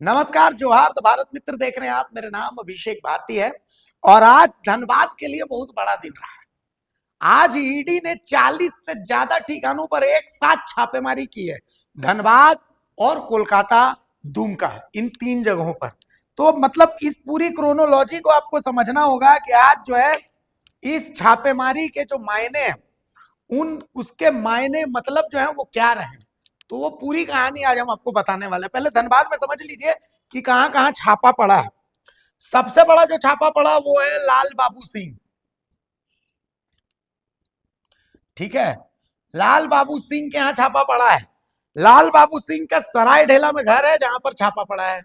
नमस्कार, जोहार। तो भारत मित्र देख रहे हैं आप। मेरा नाम अभिषेक भारती है और आज धनबाद के लिए बहुत बड़ा दिन रहा है। आज ईडी ने 40 से ज्यादा ठिकानों पर एक साथ छापेमारी की है। धनबाद और कोलकाता, दुमका, इन तीन जगहों पर। तो मतलब इस पूरी क्रोनोलॉजी को आपको समझना होगा कि आज जो है इस छापेमारी के जो मायने हैं, उन उसके मायने मतलब जो है वो क्या रहे। तो वो पूरी कहानी आज हम आपको बताने वाले हैं। पहले धनबाद में समझ लीजिए कि कहां कहां छापा पड़ा है। सबसे बड़ा जो छापा पड़ा वो है लाल बाबू सिंह। ठीक है, लाल बाबू सिंह के यहां छापा पड़ा है। लाल बाबू सिंह का सराय ढेला में घर है जहां पर छापा पड़ा है।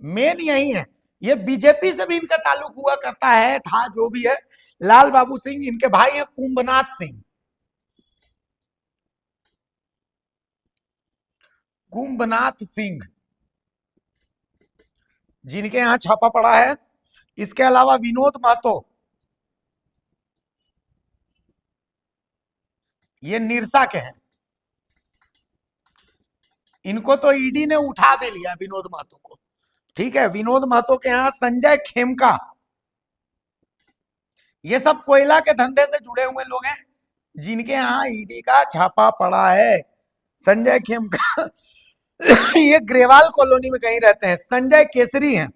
मेन यही है। ये बीजेपी से भी इनका ताल्लुक हुआ करता है, था जो भी है। लाल बाबू सिंह इनके भाई हैं कुंभनाथ सिंह। कुंभनाथ सिंह जिनके यहां छापा पड़ा है। इसके अलावा विनोद महतो, ये निरसा के हैं। इनको तो ईडी ने उठा भी लिया, विनोद महतो को। ठीक है, विनोद महतो के यहां संजय खेमका, ये सब कोयला के धंधे से जुड़े हुए लोग हैं जिनके यहां ईडी का छापा पड़ा है। संजय खेमका ये ग्रेवाल कॉलोनी में कहीं रहते हैं। संजय केसरी हैं,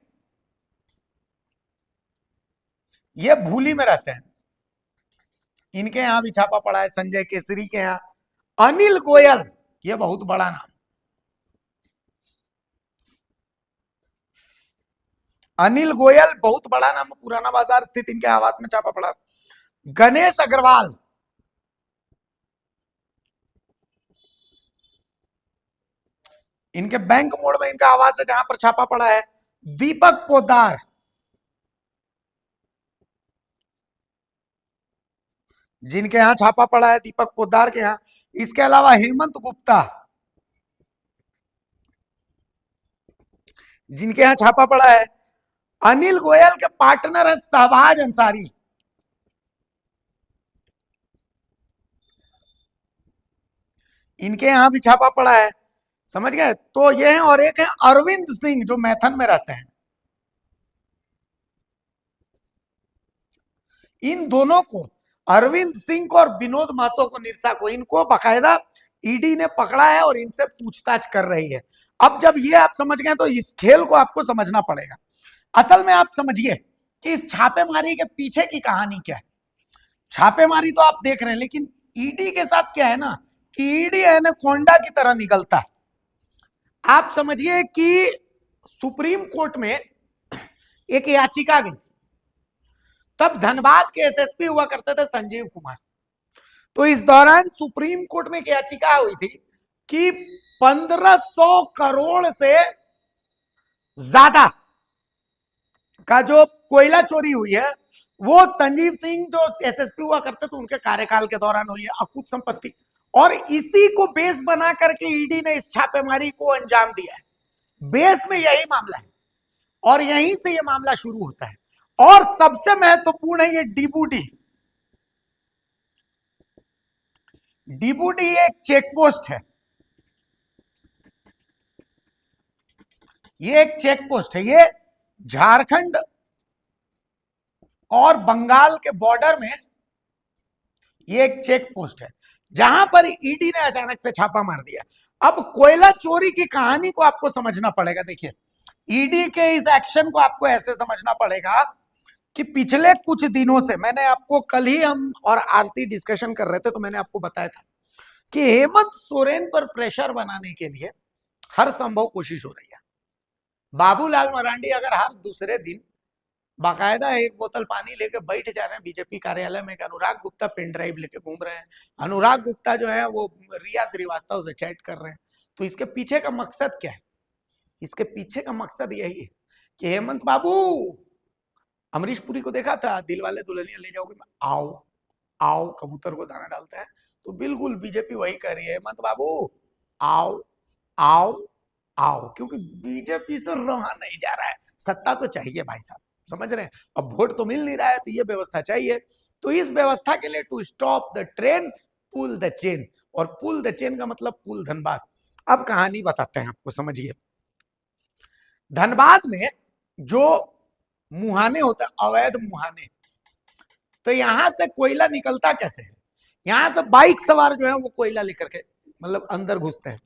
ये भूली में रहते हैं। इनके यहां भी छापा पड़ा है, संजय केसरी के यहां। अनिल गोयल, ये बहुत बड़ा नाम। अनिल गोयल बहुत बड़ा नाम, पुराना बाजार स्थित इनके आवास में छापा पड़ा। गणेश अग्रवाल, इनके बैंक मोड़ में इनका आवास है जहां पर छापा पड़ा है। दीपक पोद्दार, जिनके यहां छापा पड़ा है, दीपक पोद्दार के यहां। इसके अलावा हेमंत गुप्ता, जिनके यहां छापा पड़ा है। अनिल गोयल के पार्टनर है शहबाज अंसारी, इनके यहां भी छापा पड़ा है। समझ गए। तो ये हैं, और एक है अरविंद सिंह जो मैथन में रहते हैं। इन दोनों को, अरविंद सिंह को और विनोद महतो को, निरसा को, इनको बाकायदा ईडी ने पकड़ा है और इनसे पूछताछ कर रही है। अब जब ये आप समझ गए तो इस खेल को आपको समझना पड़ेगा। असल में आप समझिए कि इस छापेमारी के पीछे की कहानी क्या है। छापेमारी तो आप देख रहे हैं, लेकिन ईडी के साथ क्या है ना, कि ईडी एनाकोंडा की तरह निकलता है। आप समझिए कि सुप्रीम कोर्ट में एक याचिका गई। तब धनबाद के एसएसपी हुआ करते थे संजीव कुमार। तो इस दौरान सुप्रीम कोर्ट में एक याचिका हुई थी कि 1500 करोड़ से ज्यादा का जो कोयला चोरी हुई है वो संजीव सिंह जो एसएसपी हुआ करते थे उनके कार्यकाल के दौरान हुई है, अकुत संपत्ति। और इसी को बेस बना करके ईडी ने इस छापेमारी को अंजाम दिया है। बेस में यही मामला है और यहीं से यह मामला शुरू होता है। और सबसे महत्वपूर्ण है ये डिबूडी। डिबूडी एक चेक पोस्ट है। ये एक चेक पोस्ट है। ये झारखंड और बंगाल के बॉर्डर में ये एक चेक पोस्ट है जहां पर ईडी ने अचानक से छापा मार दिया। अब कोयला चोरी की कहानी को आपको समझना पड़ेगा। देखिए, ईडी के इस एक्शन को आपको ऐसे समझना पड़ेगा कि पिछले कुछ दिनों से, मैंने आपको कल ही, हम और आरती डिस्कशन कर रहे थे तो मैंने आपको बताया था कि हेमंत सोरेन पर प्रेशर बनाने के लिए हर संभव कोशिश हो रही है। बाबूलाल मरांडी अगर हर दूसरे दिन बाकायदा एक बोतल पानी लेके बैठ जा रहे हैं बीजेपी कार्यालय में, अनुराग गुप्ता पेन ड्राइव लेके घूम रहे हैं, अनुराग गुप्ता जो है वो रिया श्रीवास्तव से चैट कर रहे हैं, तो इसके पीछे का मकसद क्या है? इसके पीछे का मकसद यही है कि हेमंत बाबू, अमरीश पुरी को देखा था दिलवाले दुल्हनिया ले जाओगे, आओ आओ कबूतर को दाना डालते हैं, तो बिल्कुल बीजेपी वही कर रही है। हेमंत बाबू आओ आओ आओ, क्योंकि बीजेपी से रहा नहीं जा रहा है। सत्ता तो चाहिए भाई साहब, समझ रहे हैं। अब वोट तो मिल नहीं रहा है तो ये व्यवस्था चाहिए। तो इस व्यवस्था के लिए to stop the train pull the chain, और पुल द चेन का मतलब पुल धनबाद। अब कहानी बताते हैं आपको, समझिए। धनबाद में जो मुहाने होते हैं, अवैध मुहाने, तो यहां से कोयला निकलता कैसे है? यहां से बाइक सवार जो है वो कोयला लेकर के मतलब अंदर घुसते हैं,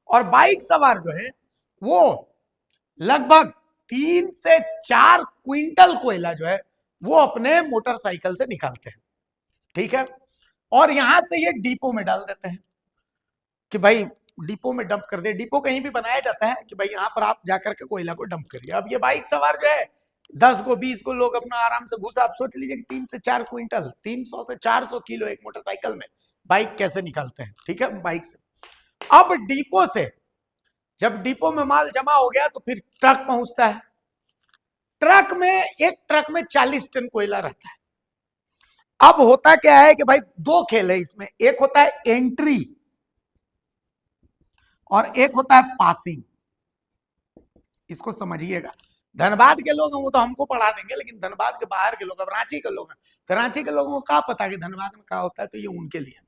और बाइक सवार जो है वो लगभग 3 से 4 क्विंटल कोयला जो है वो अपने मोटरसाइकिल से निकालते हैं, ठीक है। और यहां से ये डिपो में डाल देते हैं कि भाई डिपो में डंप कर दे। डिपो कहीं भी बनाया जाता है कि भाई यहाँ पर आप जाकर के कोयला को डंप करिए। अब ये बाइक सवार जो है 10 को 20 को लोग अपना आराम से घुसा। आप सोच लीजिए कि 3 से 4 क्विंटल, 300 से 400 किलो एक मोटरसाइकिल में बाइक कैसे निकालते हैं, ठीक है, बाइक से। अब डिपो से जब डिपो में माल जमा हो गया तो फिर ट्रक पहुंचता है। ट्रक में, एक ट्रक में 40 टन कोयला रहता है। अब होता क्या है कि भाई दो खेल है इसमें, एक होता है एंट्री और एक होता है पासिंग। इसको समझिएगा। धनबाद के लोग हैं वो तो हमको पढ़ा देंगे, लेकिन धनबाद के बाहर के लोग, अब रांची के लोग हैं तो रांची के लोगों को क्या पता कि धनबाद में क्या होता है, तो ये उनके लिए,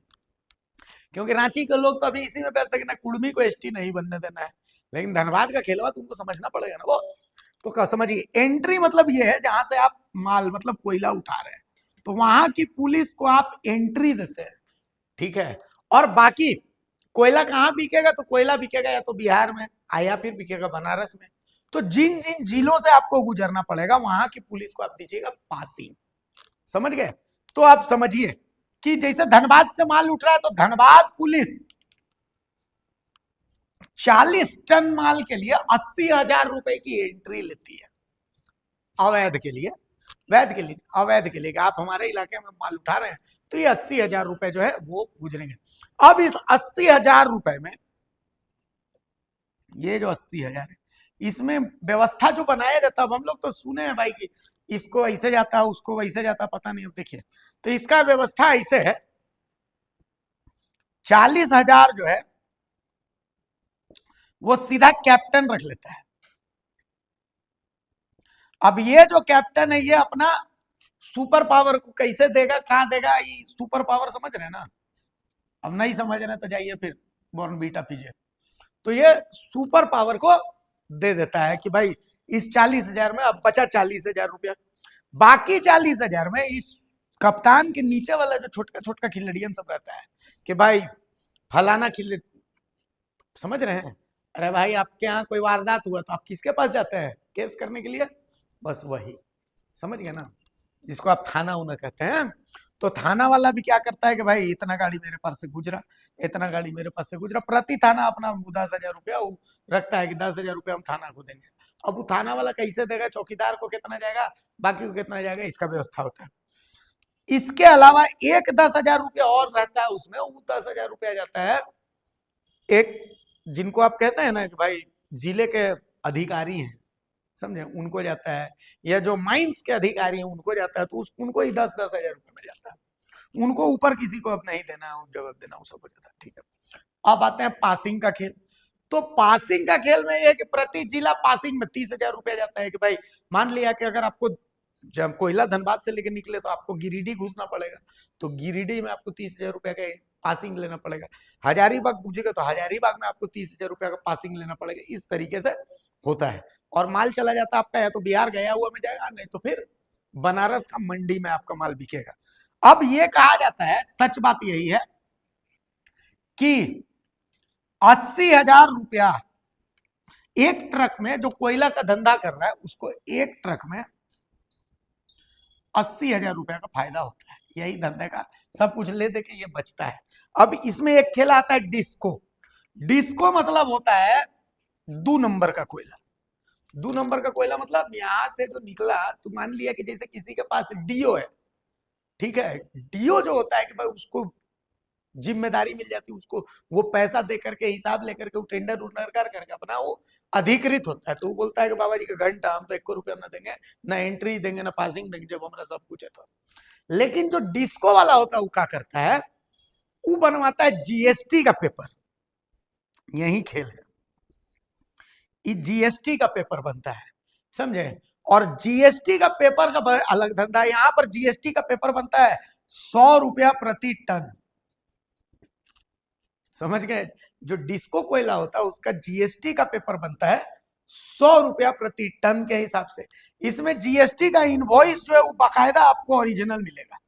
क्योंकि रांची के लोग तो अभी इसी में व्यस्त है कि ना कुर्मी को एसटी नहीं बनने देना है। लेकिन धनबाद का खेलवा तुमको समझना पड़ेगा ना बॉस। तो समझिए, एंट्री मतलब ये है जहां से आप माल मतलब कोयला उठा रहे हैं, तो वहां की पुलिस को आप एंट्री देते हैं, ठीक है। और बाकी कोयला कहाँ बिकेगा? तो कोयला बिकेगा या तो बिहार में या फिर बिकेगा बनारस में। तो जिन जिन जिलों से आपको गुजरना पड़ेगा वहां की पुलिस को आप दीजिएगा पासिंग, समझ गए। तो आप समझिए कि जैसे धनबाद से माल उठ रहा है तो धनबाद पुलिस 40 टन माल के लिए 80,000 रुपए की एंट्री लेती है, अवैध के लिए। वैध के लिए, अवैध के लिए, आप हमारे इलाके में माल उठा रहे हैं तो ये 80,000 रुपए जो है वो गुजरेंगे। अब इस 80,000 रुपए में, ये जो 80,000 है, इसमें व्यवस्था जो बनाया जाता है, अब हम लोग तो सुने हैं भाई कि इसको ऐसे जाता है उसको वैसे जाता है, पता नहीं। अब देखिए, तो इसका व्यवस्था ऐसे है, 40,000 जो है वो सीधा कैप्टन रख लेता है। अब ये जो कैप्टन है ये अपना सुपर पावर को कैसे देगा, कहां देगा, ये सुपर पावर समझ रहे हैं ना? अब नहीं समझ रहे तो जाइए फिर बॉर्नवीटा पीजिए। तो ये सुपर पावर को दे देता है कि भाई इस 40,000 में अब बचा 40,000 रुपया, बाकी 40,000 में इस कप्तान के नीचे वाला जो छोटका छोटका खिलड़ियन सब रहता है कि भाई फलाना खिल, समझ रहे हैं? अरे भाई आपके यहाँ कोई वारदात हुआ तो आप किसके पास जाते हैं केस करने के लिए? बस वही, समझ गए ना, जिसको आप थाना उना कहते हैं। तो थाना वाला भी क्या करता है कि भाई इतना गाड़ी मेरे पास से गुजरा, इतना गाड़ी मेरे पास से गुजरा, प्रति थाना अपना 10,000 रुपया रखता है कि 10,000 रुपया हम थाना को देंगे। अब वो थाना वाला कैसे देगा, चौकीदार को कितना जाएगा, बाकी को कितना जाएगा, इसका व्यवस्था होता है। इसके अलावा एक 10,000 रुपया और रहता है उसमें, वो 10,000 रुपया जाता है एक, जिनको आप कहते हैं ना कि भाई जिले के अधिकारी हैं, समझे, उनको जाता है, या जो माइंस के अधिकारी हैं उनको जाता है, तो उनको ही 10,000 रुपये में जाता है। उनको ऊपर किसी को अब नहीं देना, जवाब देना, वो सब हो जाता है, ठीक है। अब आते हैं पासिंग का खेल। तो पासिंग का खेल में यह है कि प्रति जिला पासिंग में 30,000 रुपया जाता है कि भाई मान लिया कि अगर आपको जब कोयला धनबाद से लेकर निकले तो आपको गिरिडीह घुसना पड़ेगा, तो गिरिडीह में आपको 30,000 रुपया का पासिंग लेना पड़ेगा। हजारीबाग पूछेगा तो हजारीबाग में आपको 30,000 रुपया का पासिंग लेना पड़ेगा। इस तरीके से होता है। और माल चला जाता है आपका या तो बिहार गया हुआ में जाएगा, नहीं तो फिर बनारस का मंडी में आपका माल बिकेगा। अब ये कहा जाता है, सच बात यही है कि 80,000 रुपया एक ट्रक में जो कोयला का धंधा कर रहा है उसको एक ट्रक में 80,000 रुपया का फायदा होता है। यही धंधे का सब कुछ ले दे के ये बचता है। अब इसमें एक खेल आता है डिस्को। डिस्को मतलब होता है 2 नंबर का कोयला। 2 नंबर का कोयला मतलब यहां से जो निकला, तो मान लिया कि जैसे किसी के पास डीओ है, ठीक है, डीओ जो होता है कि भाई उसको जिम्मेदारी मिल जाती है, उसको वो पैसा दे करके हिसाब लेकर के वो टेंडर उंडर कर करके अपना वो अधिकृत होता है। तो वो बोलता है कि बाबा जी का घंटा हम तो 1 रुपया ना देंगे, ना एंट्री देंगे, ना पासिंग देंगे, जब हमारा सब कुछ है तो। लेकिन जो डिस्को वाला होता है वो क्या करता है, वो बनवाता है जीएसटी का पेपर। यही खेल है, ये जीएसटी का पेपर बनता है, समझे। और जीएसटी का पेपर का अलग धंधा है। यहां पर जीएसटी का पेपर बनता है 100 रुपया प्रति टन, समझ गए। जो डिस्को कोयला होता है उसका जीएसटी का पेपर बनता है 100 रुपया प्रति टन के हिसाब से। इसमें जीएसटी का इनवॉइस जो है वो बाकायदा आपको ओरिजिनल मिलेगा,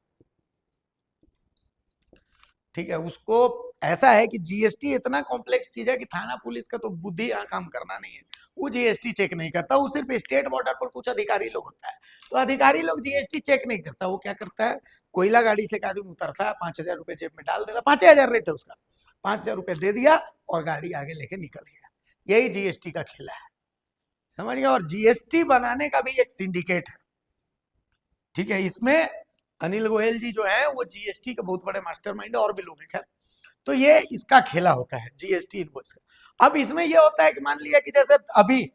ठीक है। उसको ऐसा है कि जीएसटी इतना कॉम्प्लेक्स चीज है कि थाना पुलिस का तो बुद्धि यहाँ काम करना नहीं है, वो जीएसटी चेक नहीं करता। वो सिर्फ स्टेट बॉर्डर पर कुछ अधिकारी लोग होता है, तो अधिकारी लोग जीएसटी चेक नहीं करता। वो क्या करता है, कोयला गाड़ी से एक आदमी उतरता है, 5,000 रुपए जेब में डाल देता, 5,000 रेट है उसका, 5,000 रुपए दे दिया और गाड़ी आगे लेके निकल गया। यही जीएसटी का खेला है, समझ गया। और जीएसटी बनाने का भी एक सिंडिकेट है, ठीक है। इसमें अनिल गोयल जी जो है वो जीएसटी के बहुत बड़े मास्टरमाइंड है, और भी लोग हैं। तो ये इसका खेला होता है जीएसटी इनवॉइस का। अब इसमें ये होता है कि मान लिया कि जैसे अभी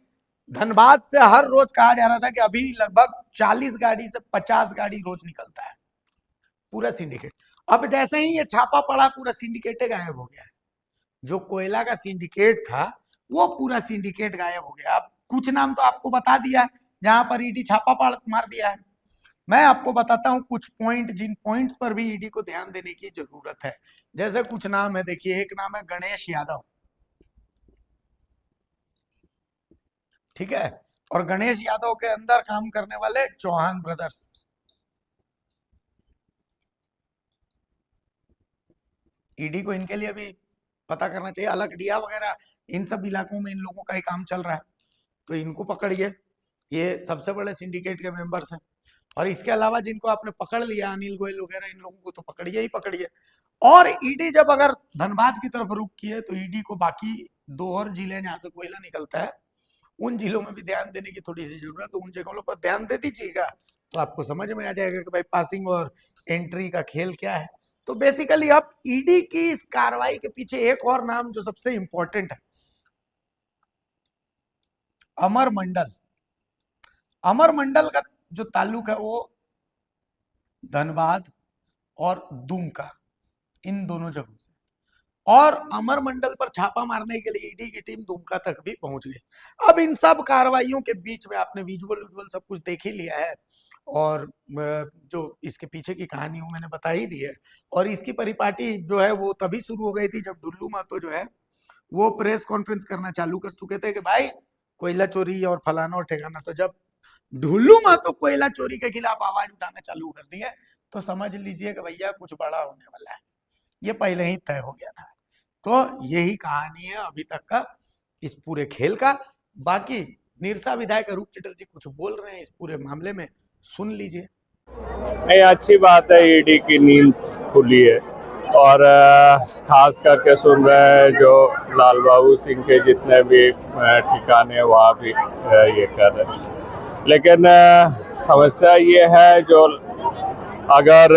धनबाद से हर रोज कहा जा रहा था कि अभी लगभग 40 गाड़ी से 50 गाड़ी रोज निकलता है, पूरा सिंडिकेट। अब जैसे ही ये छापा पड़ा पूरा सिंडिकेट गायब हो गया है। जो कोयला का सिंडिकेट था वो पूरा सिंडिकेट गायब हो गया। अब कुछ नाम तो आपको बता दिया जहां पर ईडी छापा मार दिया है। मैं आपको बताता हूं कुछ पॉइंट, जिन पॉइंट्स पर भी ईडी को ध्यान देने की जरूरत है। जैसे कुछ नाम है, देखिए एक नाम है गणेश यादव, ठीक है। और गणेश यादव के अंदर काम करने वाले चौहान ब्रदर्स, ईडी को इनके लिए भी पता करना चाहिए। अलकडिया वगैरह इन सब इलाकों में इन लोगों का ही काम चल रहा है, तो इनको पकड़िए, ये सबसे बड़े सिंडिकेट के मेंबर्स हैं। और इसके अलावा जिनको आपने पकड़ लिया, अनिल गोयल वगैरह, इन लोगों को तो पकड़िए ही पकड़िए। और ईडी जब अगर धनबाद की तरफ रुख की है तो ईडी को बाकी 2 और जिले जहां से कोयला निकलता है उन जिलों में भी ध्यान देने की थोड़ी सी जरूरत है। उन जगहों पर ध्यान दे दीजिएगा तो आपको समझ में आ जाएगा कि भाई पासिंग और एंट्री का खेल क्या है। तो बेसिकली अब ईडी की इस कार्रवाई के पीछे एक और नाम जो सबसे इंपॉर्टेंट है, अमर मंडल। अमर मंडल का जो ताल्लुक है वो धनबाद और दुमका, इन दोनों जगहों से। और अमर मंडल पर छापा मारने के लिए ईडी की टीम दुमका तक भी पहुंच गई। अब इन सब कार्रवाइयों के बीच में आपने विजुअल सब कुछ देख ही लिया है, और जो इसके पीछे की कहानी वो मैंने बता ही दी है। और इसकी परिपाटी जो है वो तभी शुरू हो गई थी जब ढुल्लू महतो जो है वो प्रेस कॉन्फ्रेंस करना चालू कर चुके थे कि भाई कोयला चोरी और फलाना और ठिकाना। तो जब ढुल्लू महतो कोयला चोरी के खिलाफ आवाज उठाना चालू कर दी है तो समझ लीजिए कि भैया कुछ बड़ा होने वाला है, ये पहले ही तय हो गया था। तो यही कहानी है अभी तक का इस पूरे खेल का। बाकी निरसा विधायक रूप चटर्जी कुछ बोल रहे हैं इस पूरे मामले में, सुन लीजिए। नहीं, अच्छी बात है, ईडी की नींद खुली है। और खास करके सुन रहे हैं जो लाल बाबू सिंह के जितने भी ठिकाने वहाँ भी ये कर रहे हैं। लेकिन समस्या ये है जो अगर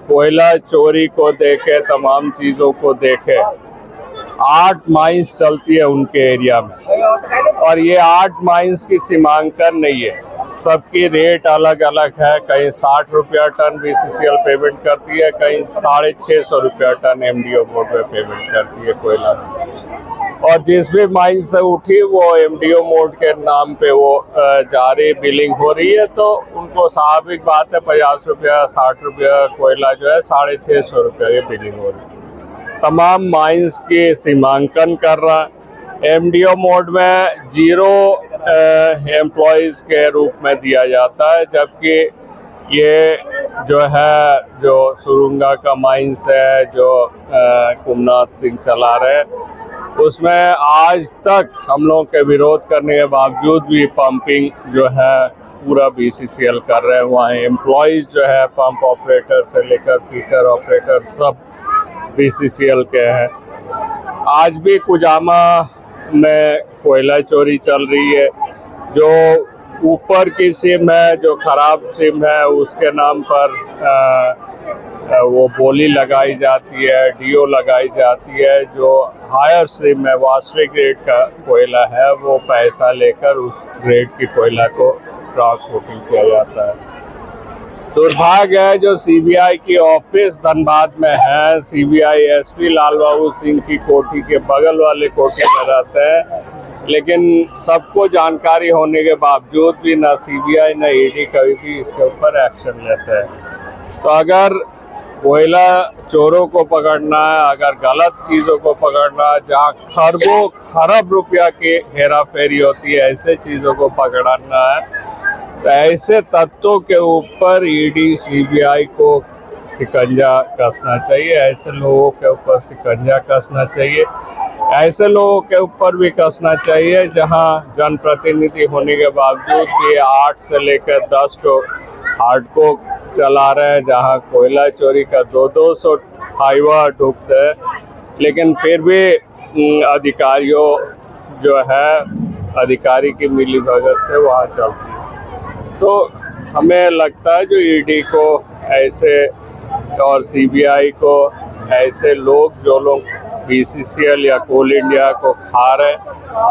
कोयला चोरी को देखे, तमाम चीज़ों को देखे, 8 माइंस चलती है उनके एरिया में, और ये 8 माइंस की सीमांकन नहीं है, सबकी रेट अलग अलग है। कहीं 60 रुपया टन बीसीसीएल पेमेंट करती है, कहीं 650 रुपया टन एमडीओ बोर्ड में पेमेंट करती है कोयला। और जिस भी माइन से उठी वो एमडीओ मोड के नाम पे वो जारी बिलिंग हो रही है, तो उनको स्वाभाविक बात है 50 रुपया 60 रुपया कोयला जो है 650 रुपया ये बिलिंग हो रही है। तमाम माइंस की सीमांकन कर रहा है। एमडीओ मोड में 0 एम्प्लॉयज़ के रूप में दिया जाता है, जबकि ये जो है जो सुरुंगा का माइंस है जो कुमनाथ सिंह चला रहे, उसमें आज तक हम लोग के विरोध करने के बावजूद भी पंपिंग जो है पूरा बीसीसीएल कर रहे हैं। वहाँ एम्प्लॉयज़ जो है पंप ऑपरेटर से लेकर फीटर ऑपरेटर सब बीसीसीएल के हैं। आज भी कुजामा में कोयला चोरी चल रही है। जो ऊपर की सिम है, जो ख़राब सिम है, उसके नाम पर वो बोली लगाई जाती है, डीओ लगाई जाती है। जो हायर सिम है, वास्तविक ग्रेड का कोयला है, वो पैसा लेकर उस ग्रेड की कोयला को ट्रांसपोर्टिंग किया जाता है। दुर्भाग्य है जो सीबीआई की ऑफिस धनबाद में है, सीबीआई एसपी लाल बाबू सिंह की कोठी के बगल वाले कोठी में रहते हैं, लेकिन सबको जानकारी होने के बावजूद भी ना सीबीआई ना ईडी कभी भी इसके ऊपर एक्शन लेते हैं। तो अगर कोयला चोरों को पकड़ना है, अगर गलत चीजों को पकड़ना है, जहाँ खरबों खरब रुपया की हेरा फेरी होती है, ऐसे चीजों को पकड़ना है, तो ऐसे तत्वों के ऊपर ईडी सीबीआई को शिकंजा कसना चाहिए। ऐसे लोगों के ऊपर शिकंजा कसना चाहिए। ऐसे लोगों के ऊपर भी कसना चाहिए जहां जनप्रतिनिधि होने के बावजूद भी 8 से लेकर 10 तो हार्डको चला रहे हैं, जहां कोयला चोरी का 200 हाईवा ढूंढते हैं, लेकिन फिर भी अधिकारियों जो है अधिकारी की मिलीभगत से वहाँ चलती है। तो हमें लगता है जो ईडी को ऐसे और सीबीआई को ऐसे लोग जो लोग बीसीसीएल या कोल इंडिया को खा रहे,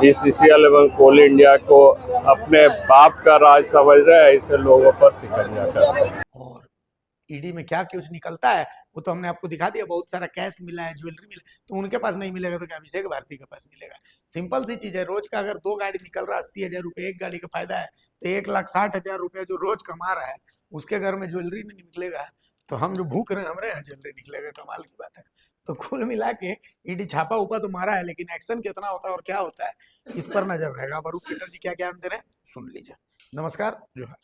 बीसीसीएल एवं कोल इंडिया को अपने बाप का राज समझ रहे हैं, ऐसे लोगों पर शिकंजा कसना है। और ईडी में क्या कुछ निकलता है वो तो हमने आपको दिखा दिया। बहुत सारा कैश मिला है, ज्वेलरी मिला, तो उनके पास नहीं मिलेगा तो क्या अभिषेक भारती के पास मिलेगा? सिंपल सी चीज है। रोज का अगर 2 गाड़ी निकल रहा है, 80,000 रुपये एक गाड़ी का फायदा है, तो 1,60,000 रुपये जो रोज कमा रहा है उसके घर में ज्वेलरी नहीं निकलेगा, तो हम जो भूख रहे हैं हमारे यहाँ ज्वेलरी निकलेगा? कमाल की बात है। तो कुल मिला के ईडी छापा उपा तो मारा है, लेकिन एक्शन कितना होता है और क्या होता है इस पर नजर रहेगा। अब अरूप चटर्जी क्या ज्ञान दे रहे हैं सुन लीजिए। नमस्कार, जोहार।